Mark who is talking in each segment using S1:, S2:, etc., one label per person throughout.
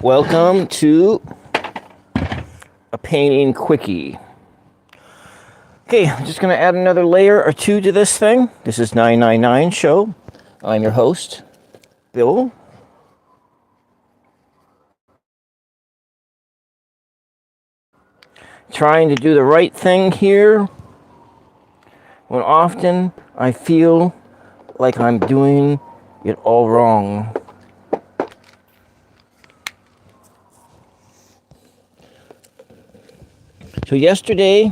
S1: Welcome to a painting quickie. Okay, I'm just going to add another layer or two to this thing. This is 999 Show. I'm your host, Bill. Trying to do the right thing here when often I feel like I'm doing it all wrong. So yesterday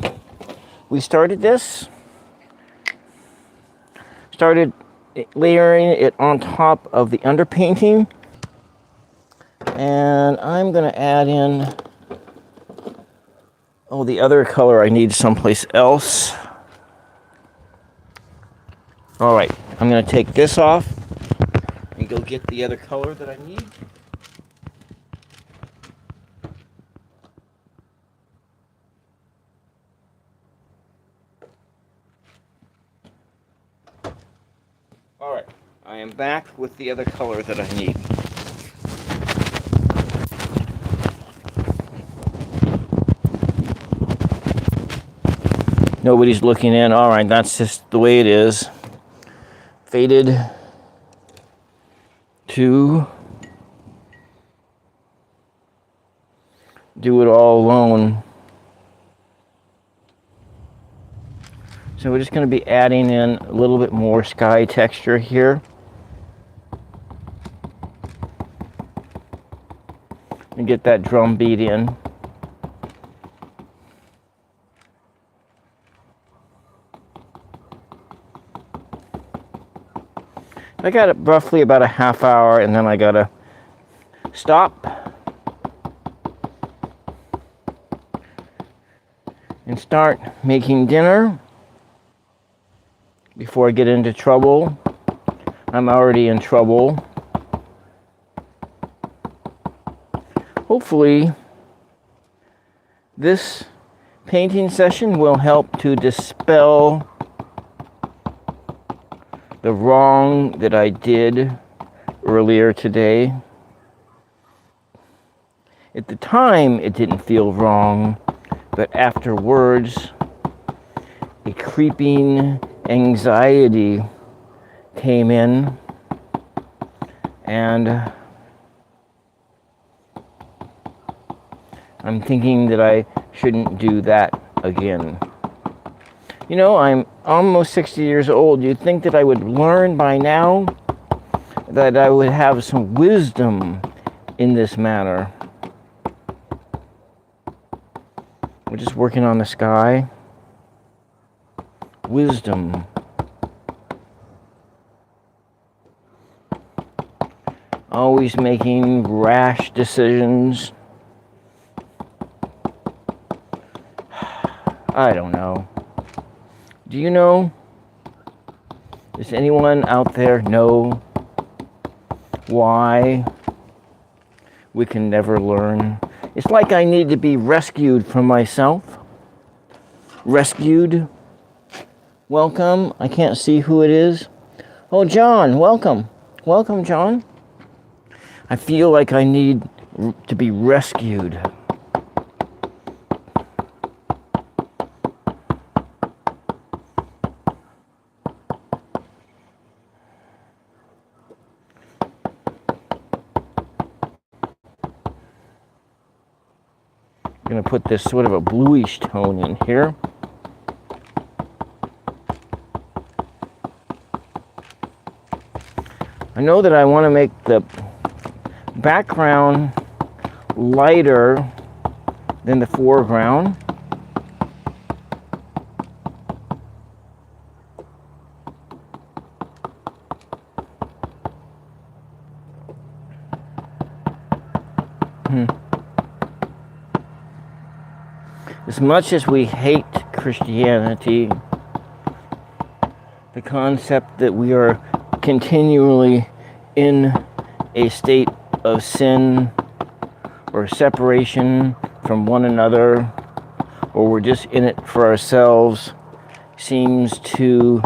S1: we started layering it on top of the underpainting, and I'm going to add in the other color I need someplace else. All right, I'm going to take this off and go get the other color that I need. All right, I am back with the other color that I need. Nobody's looking in. All right, that's just the way it is. Faded to do it all alone. So we're just going to be adding in a little bit more sky texture here. And get that drum beat in. I got it roughly about a half hour, and then I gotta stop and start making dinner before I get into trouble. I'm already in trouble. Hopefully, this painting session will help to dispel the wrong that I did earlier today. At the time, it didn't feel wrong, but afterwards, a creeping anxiety came in, and I'm thinking that I shouldn't do that again. You know, I'm almost 60 years old. You'd think that I would learn by now, that I would have some wisdom in this matter. We're just working on the sky. Wisdom. Always making rash decisions. I don't know. Do you know? Does anyone out there know why we can never learn? It's like I need to be rescued from myself. Rescued. Welcome. I can't see who it is. Oh, John, welcome. Welcome, John. I feel like I need to be rescued. I'm going to put this sort of a bluish tone in here. I know that I want to make the background lighter than the foreground. As much as we hate Christianity, the concept that we are continually in a state of sin or separation from one another, or we're just in it for ourselves, seems to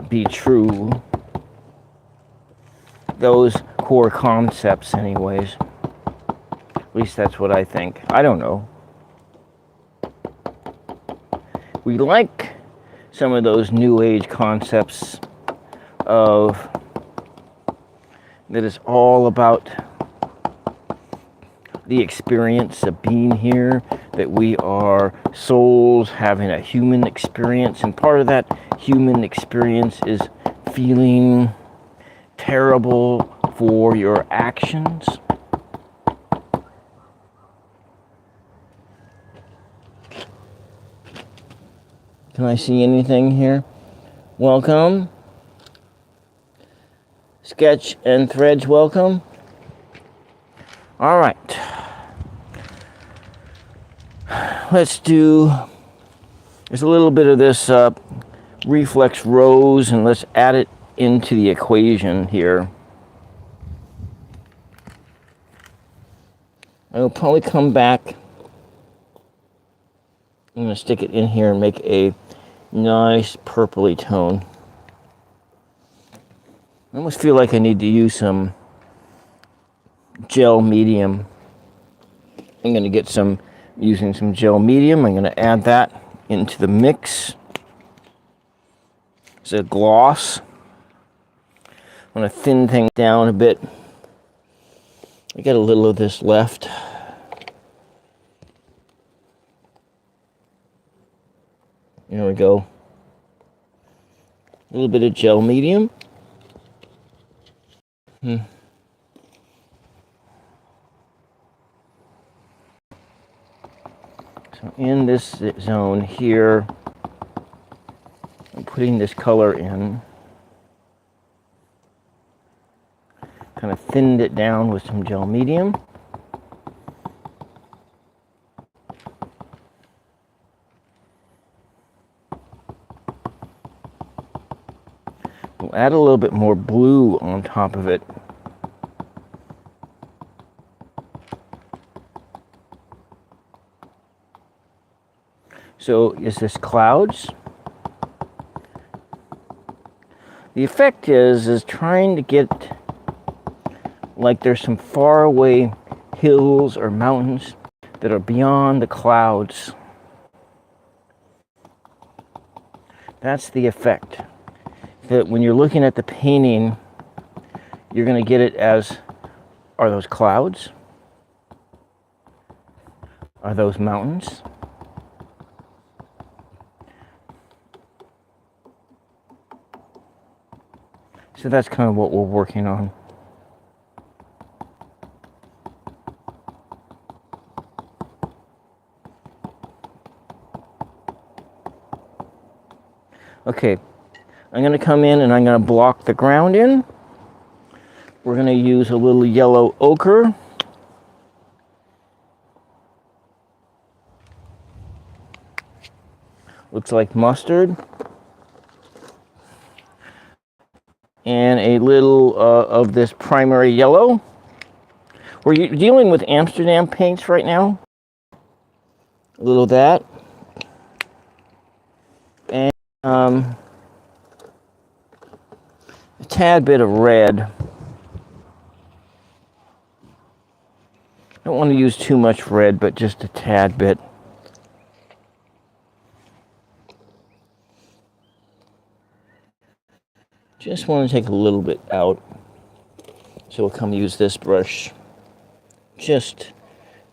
S1: be true. Those core concepts anyways. At least that's what I think. I don't know. We like some of those new age concepts of that is all about the experience of being here, that we are souls having a human experience, and part of that human experience is feeling terrible for your actions. Can I see anything here? Welcome. Sketch and Threads, welcome. All right. Let's do, there's a little bit of this reflex rose, and let's add it into the equation here. I'll probably come back. I'm going to stick it in here and make a nice purpley tone. I almost feel like I need to use some gel medium. I'm going to get some, using some gel medium. I'm going to add that into the mix. It's a gloss. I'm going to thin things down a bit. I got a little of this left. There we go. A little bit of gel medium. So in this zone here, I'm putting this color in. Kind of thinned it down with some gel medium. We'll add a little bit more blue on top of it. So is this clouds? The effect is trying to get like there's some faraway hills or mountains that are beyond the clouds. That's the effect. That when you're looking at the painting, you're going to get it as, are those clouds? Are those mountains? So that's kind of what we're working on. Okay, I'm going to come in and I'm going to block the ground in. We're going to use a little yellow ochre. Looks like mustard. And a little of this primary yellow. We're dealing with Amsterdam paints right now. A little of that. And a tad bit of red. I don't want to use too much red, but just a tad bit. Just want to take a little bit out. So we'll come use this brush. Just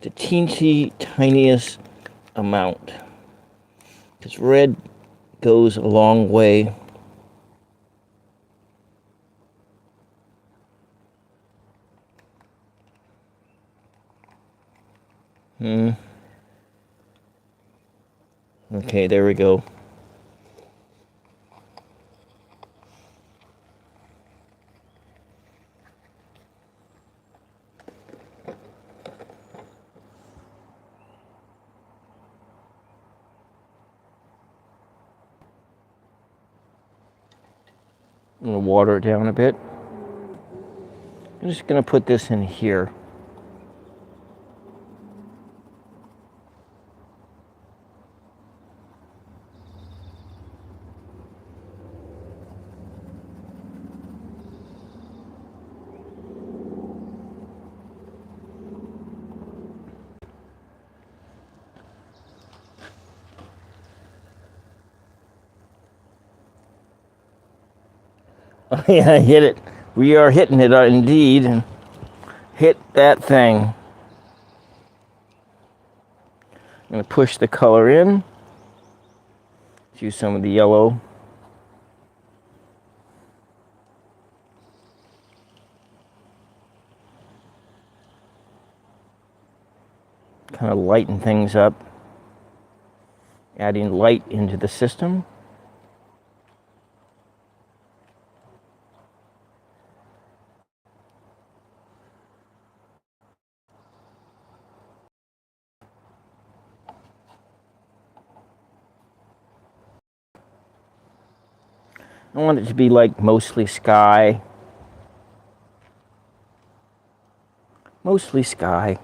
S1: the teensy tiniest amount. Because red goes a long way. Okay, there we go. I'm going to water it down a bit. I'm just going to put this in here. Yeah, hit it. We are hitting it indeed. Hit that thing. I'm going to push the color in. Let's use some of the yellow. Kind of lighten things up. Adding light into the system. I want it to be like mostly sky. Mostly sky.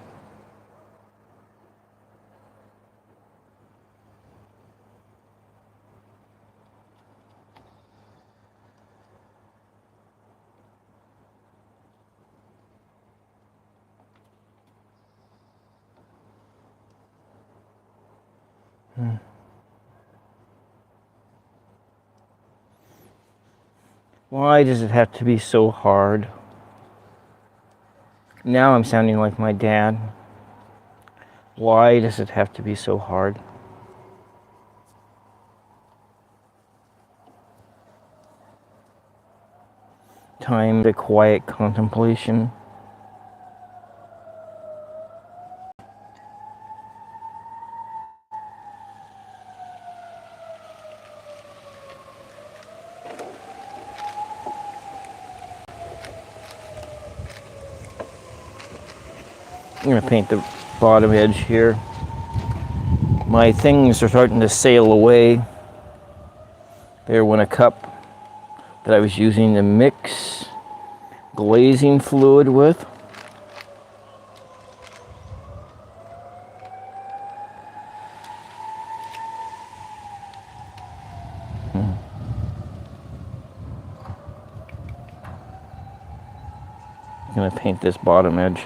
S1: Why does it have to be so hard? Now I'm sounding like my dad. Why does it have to be so hard? Time to quiet contemplation. I'm going to paint the bottom edge here. My things are starting to sail away. There went a cup that I was using to mix glazing fluid with. I'm going to paint this bottom edge.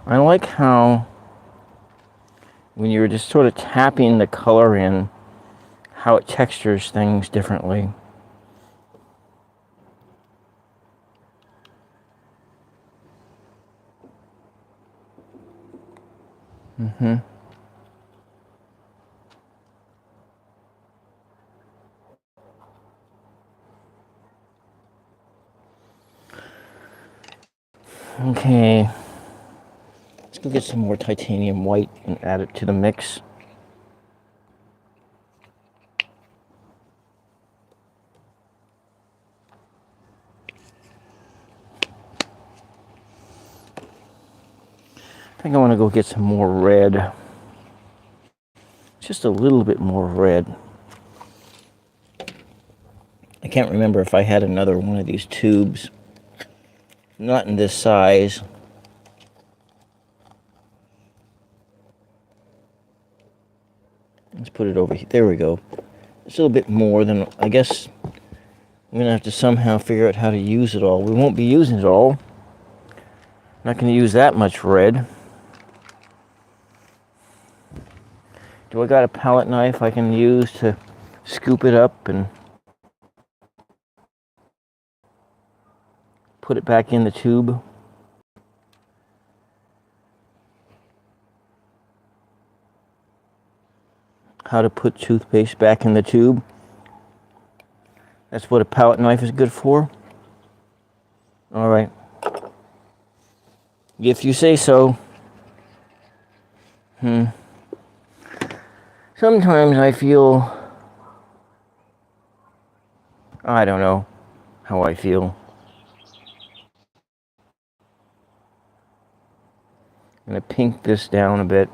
S1: I like how when you're just sort of tapping the color in, how it textures things differently. Okay, let's go get some more titanium white and add it to the mix. I think I want to go get some more red. Just a little bit more red. I can't remember if I had another one of these tubes. Not in this size. Let's put it over here. There we go. It's a little bit more than, I guess, I'm going to have to somehow figure out how to use it all. We won't be using it all. Not going to use that much red. Do I got a palette knife I can use to scoop it up and put it back in the tube? How to put toothpaste back in the tube. That's what a palette knife is good for. All right. If you say so. Sometimes I feel, I don't know how I feel. I'm going to pink this down a bit.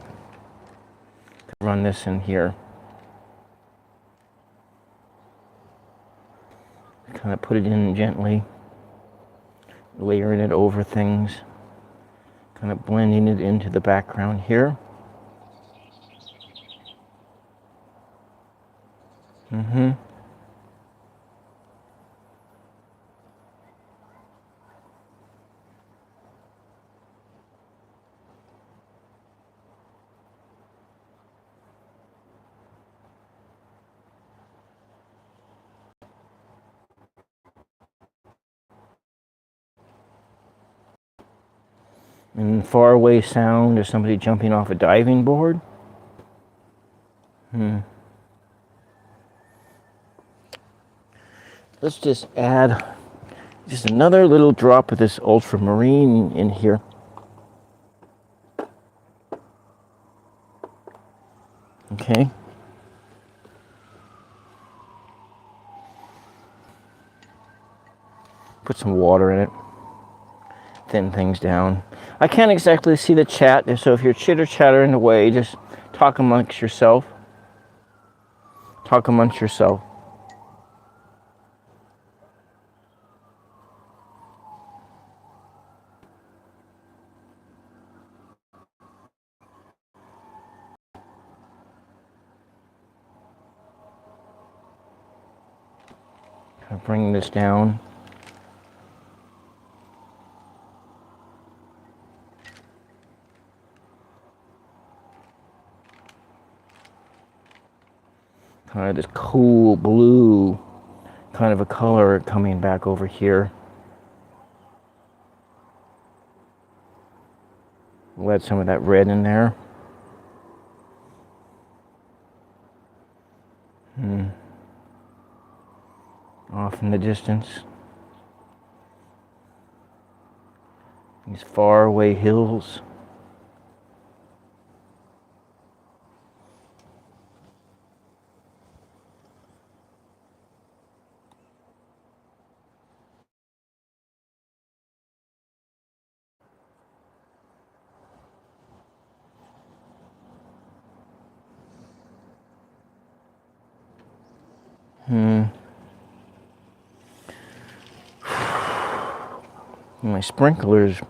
S1: Run this in here. Kind of put it in gently, layering it over things, kind of blending it into the background here. And faraway sound of somebody jumping off a diving board. Let's just add just another little drop of this ultramarine in here. Okay. Put some water in it. Thin things down. I can't exactly see the chat, so if you're chitter-chattering away, just talk amongst yourself. Talk amongst yourself. Kind of bring this down. Kind of this cool blue kind of a color coming back over here. We'll add some of that red in there. Off in the distance. These faraway hills. My sprinkler's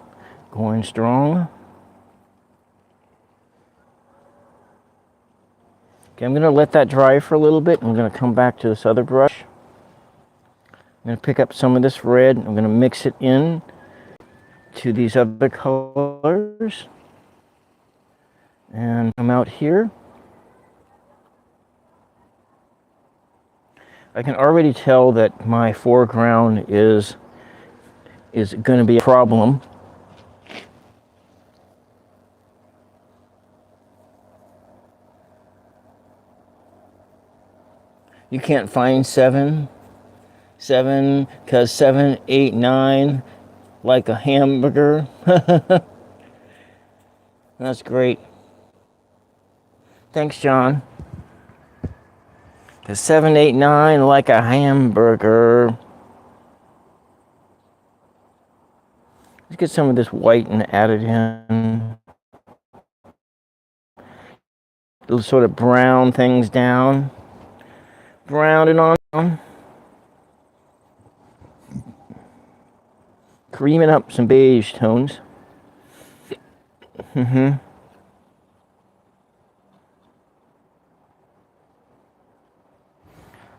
S1: going strong. Okay, I'm going to let that dry for a little bit. I'm going to come back to this other brush. I'm going to pick up some of this red. I'm going to mix it in to these other colors. And come out here. I can already tell that my foreground is going to be a problem. You can't find 7, because 7, 8, 9, like a hamburger. That's great. Thanks, John. Because 7, 8, 9, like a hamburger. Let's get some of this white and add it in. Little sort of brown things down. Brown it on. Creaming up some beige tones. I'm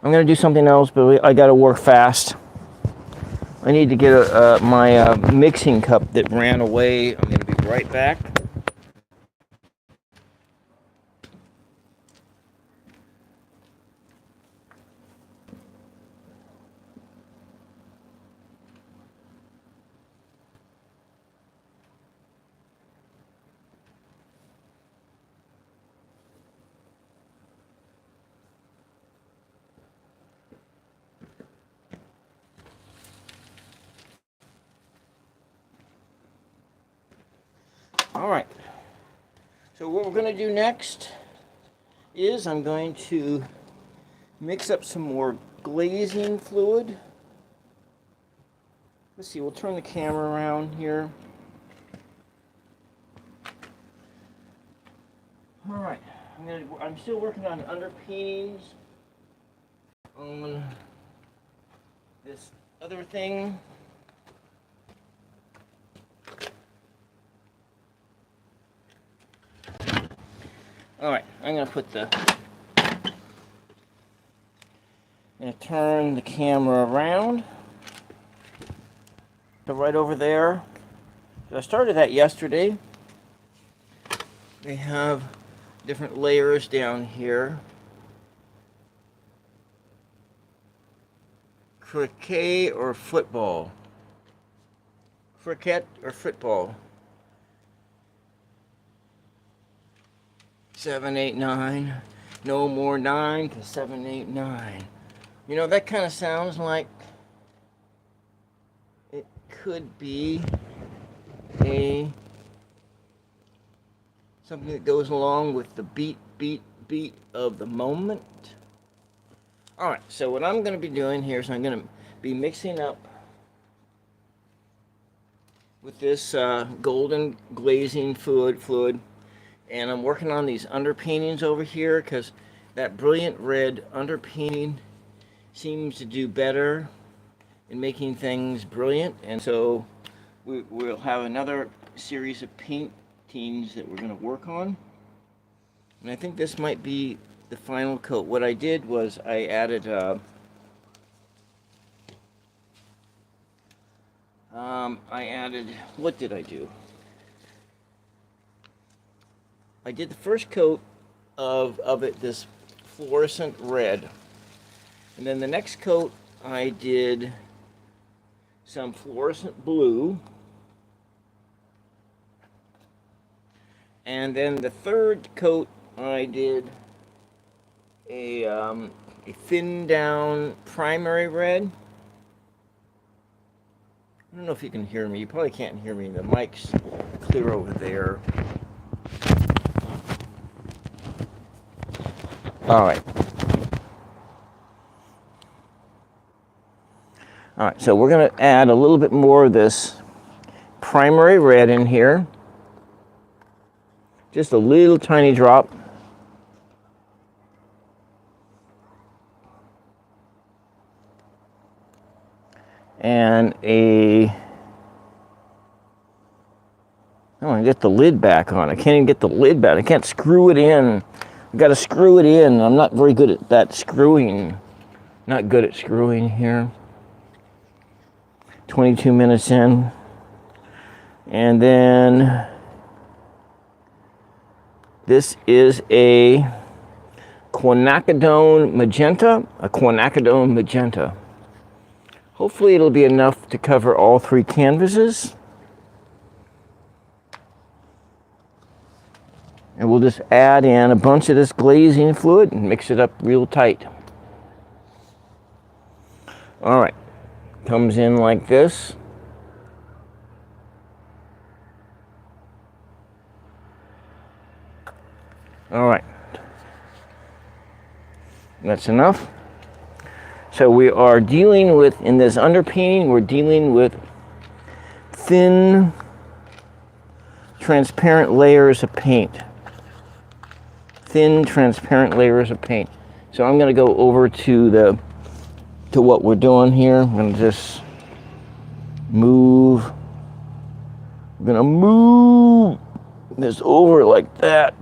S1: going to do something else, but I got to work fast. I need to get my mixing cup that ran away. I'm going to be right back. All right. So what we're going to do next is I'm going to mix up some more glazing fluid. Let's see, we'll turn the camera around here. All right, I'm still working on underpinnings on this other thing. All right, I'm going to turn the camera around. So right over there. So I started that yesterday. They have different layers down here. Cricket or football? Cricket or football? 7, 8, 9. No more 9 to 7, 8, 9. You know, that kind of sounds like it could be a something that goes along with the beat, beat, beat of the moment. All right, so what I'm going to be doing here is I'm going to be mixing up with this golden glazing fluid, and I'm working on these underpaintings over here because that brilliant red underpainting seems to do better in making things brilliant, and so we'll have another series of paintings that we're going to work on, and I think this might be the final coat. What I did was I added what did I do? I did the first coat of it, this fluorescent red, and then the next coat I did some fluorescent blue, and then the third coat I did a thin down primary red. I don't know if you can hear me. You probably can't hear me. The mic's clear over there. All right. All right, so we're going to add a little bit more of this primary red in here. Just a little tiny drop. And I want to get the lid back on. I can't even get the lid back. I can't screw it in. I've got to screw it in. I'm not very good at that screwing. Not good at screwing here. 22 minutes in. And then this is a quinacridone magenta. Hopefully it'll be enough to cover all three canvases. And we'll just add in a bunch of this glazing fluid and mix it up real tight. All right, comes in like this. All right, that's enough. So we are dealing with, in this underpainting, we're dealing with thin, transparent layers of paint. Thin, transparent layers of paint. So I'm going to go over to what we're doing here. I'm going to just move. I'm going to move this over like that.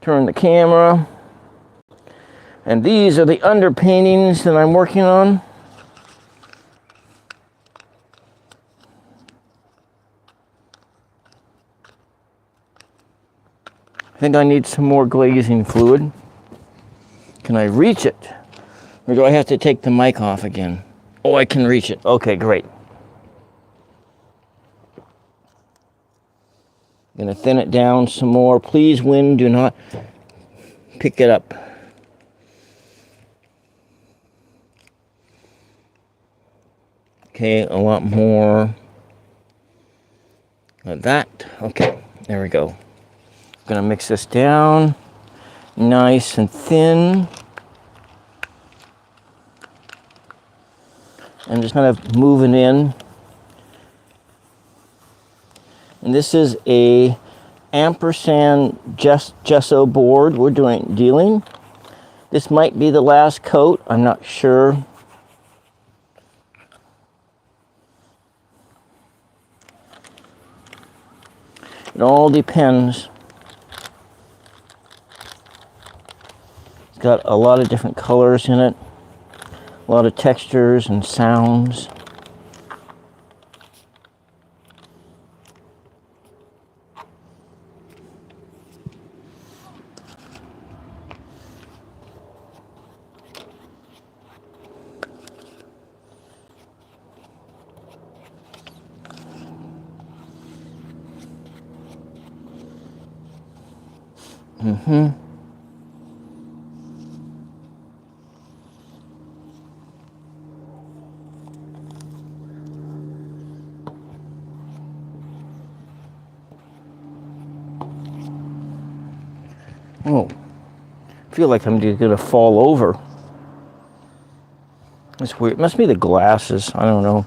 S1: Turn the camera. And these are the underpaintings that I'm working on. I think I need some more glazing fluid. Can I reach it? Or do I have to take the mic off again? Oh, I can reach it. Okay, great. I'm going to thin it down some more. Please, wind, do not pick it up. Okay, a lot more like that. Okay, there we go. I'm going to mix this down nice and thin. I'm just kind of moving in. And this is a ampersand gesso board we're dealing. This might be the last coat, I'm not sure. It all depends. It's got a lot of different colors in it, a lot of textures and sounds. Mm-hmm. Oh, I feel like I'm just gonna fall over. It's weird. It must be the glasses. I don't know.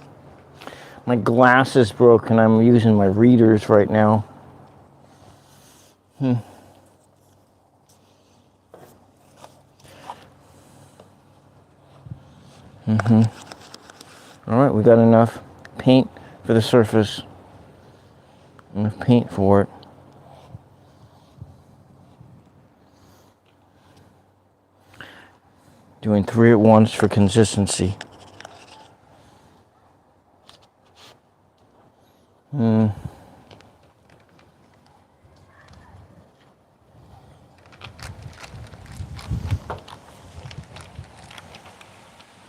S1: My glasses broke and I'm using my readers right now. Hmm. Mm-hmm. All right, we got enough paint for the surface. Enough paint for it. Doing 3 at once for consistency. Mm.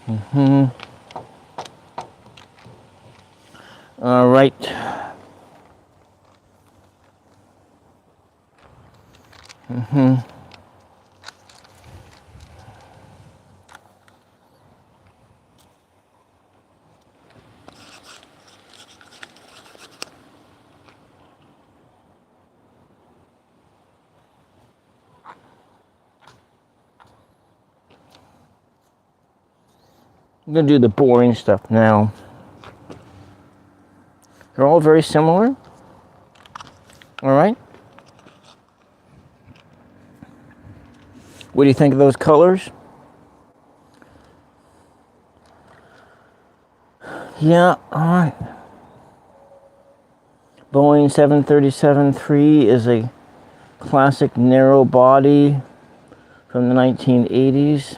S1: Mm-hmm. All right. Mm-hmm. I'm gonna do the boring stuff now. They're all very similar. All right. What do you think of those colors? Yeah, all right. Boeing 737-3 is a classic narrow body from the 1980s.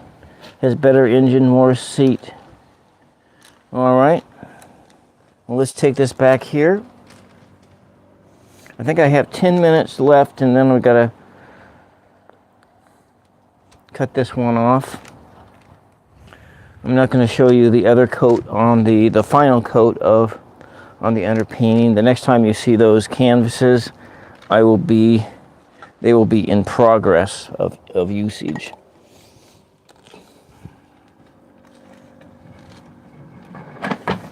S1: Has better engine, more seat. All right. Well, let's take this back here. I think I have 10 minutes left, and then we gotta cut this one off. I'm not going to show you the other coat on the final coat on the underpainting. The next time you see those canvases, they will be in progress of usage.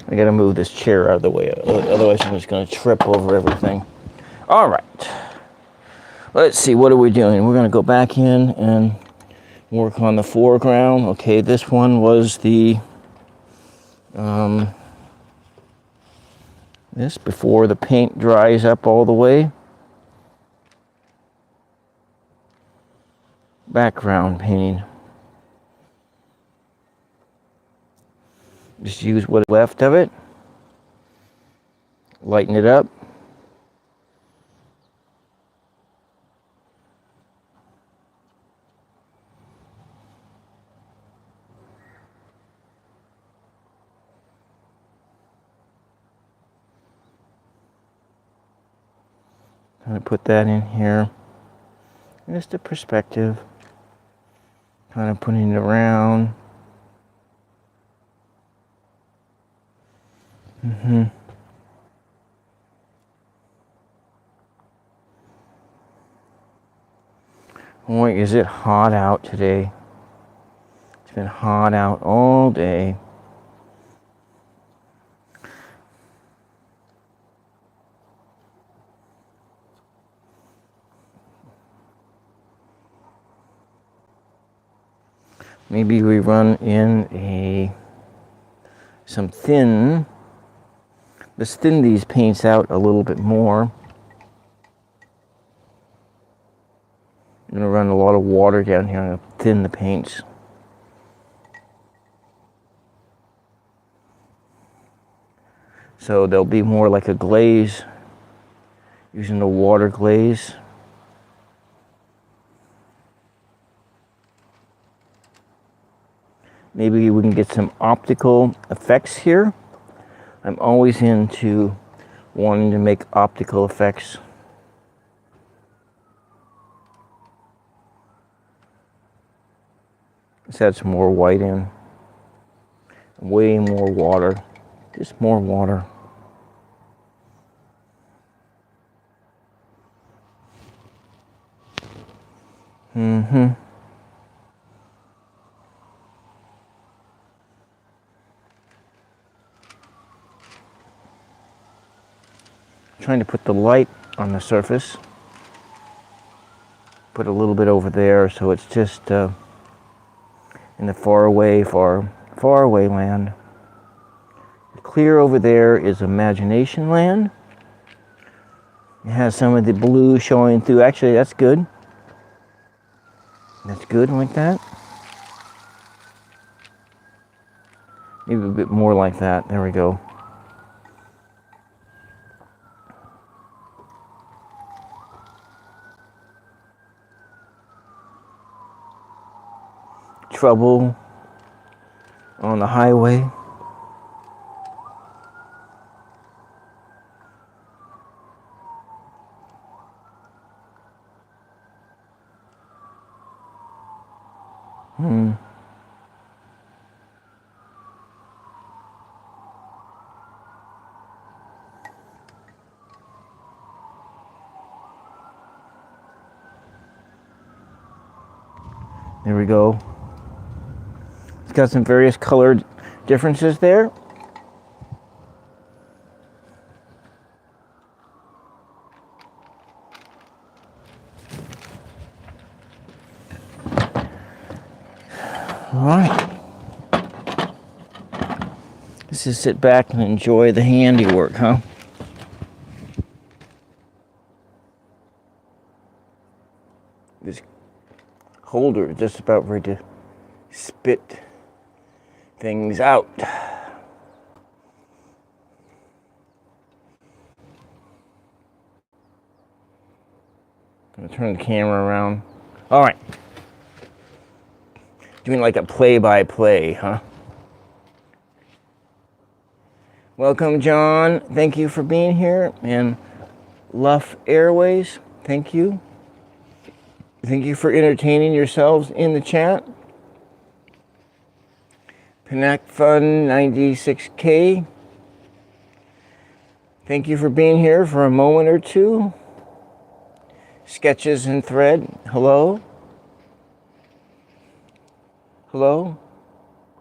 S1: I got to move this chair out of the way, otherwise I'm just going to trip over everything. All right. Let's see, what are we doing? We're going to go back in and work on the foreground. Okay, this one was the this before the paint dries up all the way. Background painting. Just use what's left of it. Lighten it up. Kind of put that in here. Just a perspective. Kind of putting it around. Mm-hmm. Boy, is it hot out today. It's been hot out all day. Maybe we run in some thin. Let's thin these paints out a little bit more. I'm gonna run a lot of water down here and thin the paints. So they'll be more like a glaze, using the water glaze. Maybe we can get some optical effects here. I'm always into wanting to make optical effects. Let's add some more white in. Way more water. Just more water. Mm-hmm. Trying to put the light on the surface. Put a little bit over there so it's just in the far away land. Clear over there is imagination land. It has some of the blue showing through. Actually, that's good. That's good like that. Maybe a bit more like that. There we go. Trouble on the highway. There we go. It's got some various colored differences there. All right. Let's just sit back and enjoy the handiwork, huh? This holder is just about ready to spit things out. I'm gonna turn the camera around. All right. Doing like a play-by-play, huh? Welcome, John. Thank you for being here. And Luff Airways, thank you. Thank you for entertaining yourselves in the chat. Panac Fun 96K. Thank you for being here for a moment or two. Sketches and Thread, hello. Hello.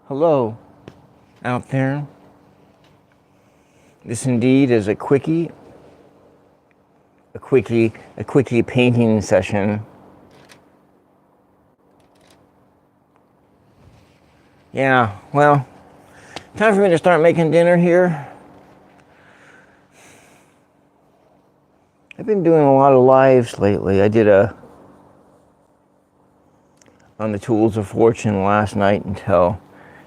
S1: Hello. Out there. This indeed is a quickie painting session. Yeah, well, time for me to start making dinner here. I've been doing a lot of lives lately. I did on the Tools of Fortune last night until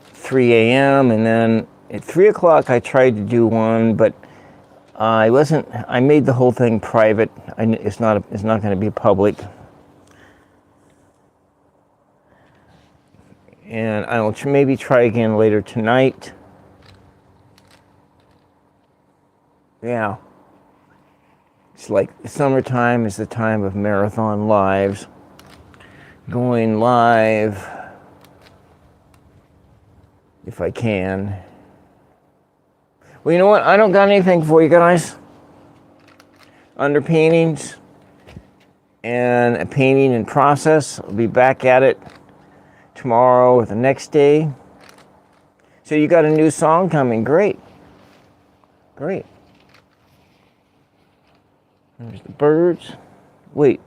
S1: 3 a.m. and then at 3 o'clock I tried to do one, but I made the whole thing private. It's not going to be public. And I'll maybe try again later tonight. Yeah. It's like summertime is the time of marathon lives. Going live if I can. Well, you know what? I don't got anything for you guys. Underpaintings and a painting in process. I'll be back at it tomorrow or the next day. So you got a new song coming. Great. Great. There's the birds. Wait.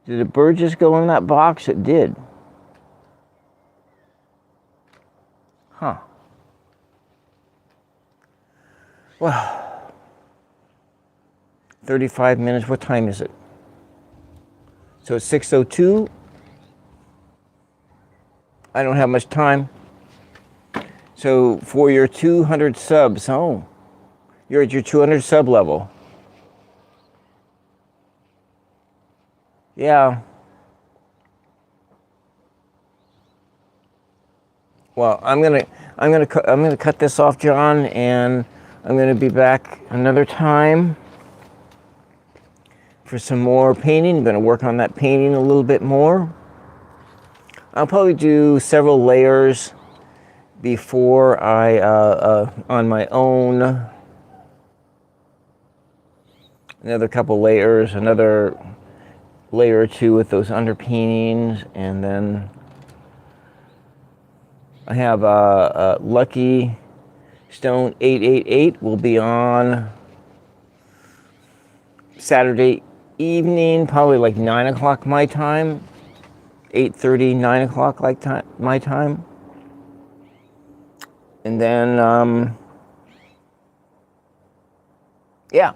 S1: Did the bird just go in that box? It did. Huh. Well, 35 minutes. What time is it? So it's 6:02. I don't have much time. So for your 200 subs, oh, you're at your 200 sub level. Yeah. Well, I'm gonna cut this off, John, and I'm gonna be back another time for some more painting. I'm gonna work on that painting a little bit more. I'll probably do several layers before I on my own. Another couple layers, another layer or two with those underpinnings, and then I have Lucky Stone 888 will be on Saturday evening, probably like 9 o'clock my time, 8:30, 9 o'clock like my time. And then, yeah.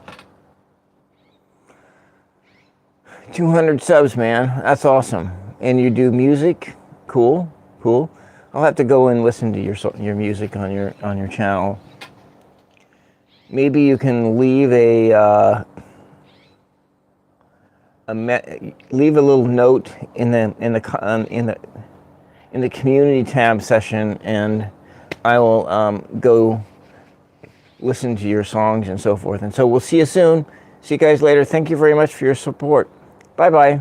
S1: 200 subs, man. That's awesome. And you do music? Cool, cool. I'll have to go and listen to your music on your channel. Maybe you can leave leave a little note in the community tab session, and I will go listen to your songs and so forth. And so we'll see you soon. See you guys later. Thank you very much for your support. Bye-bye.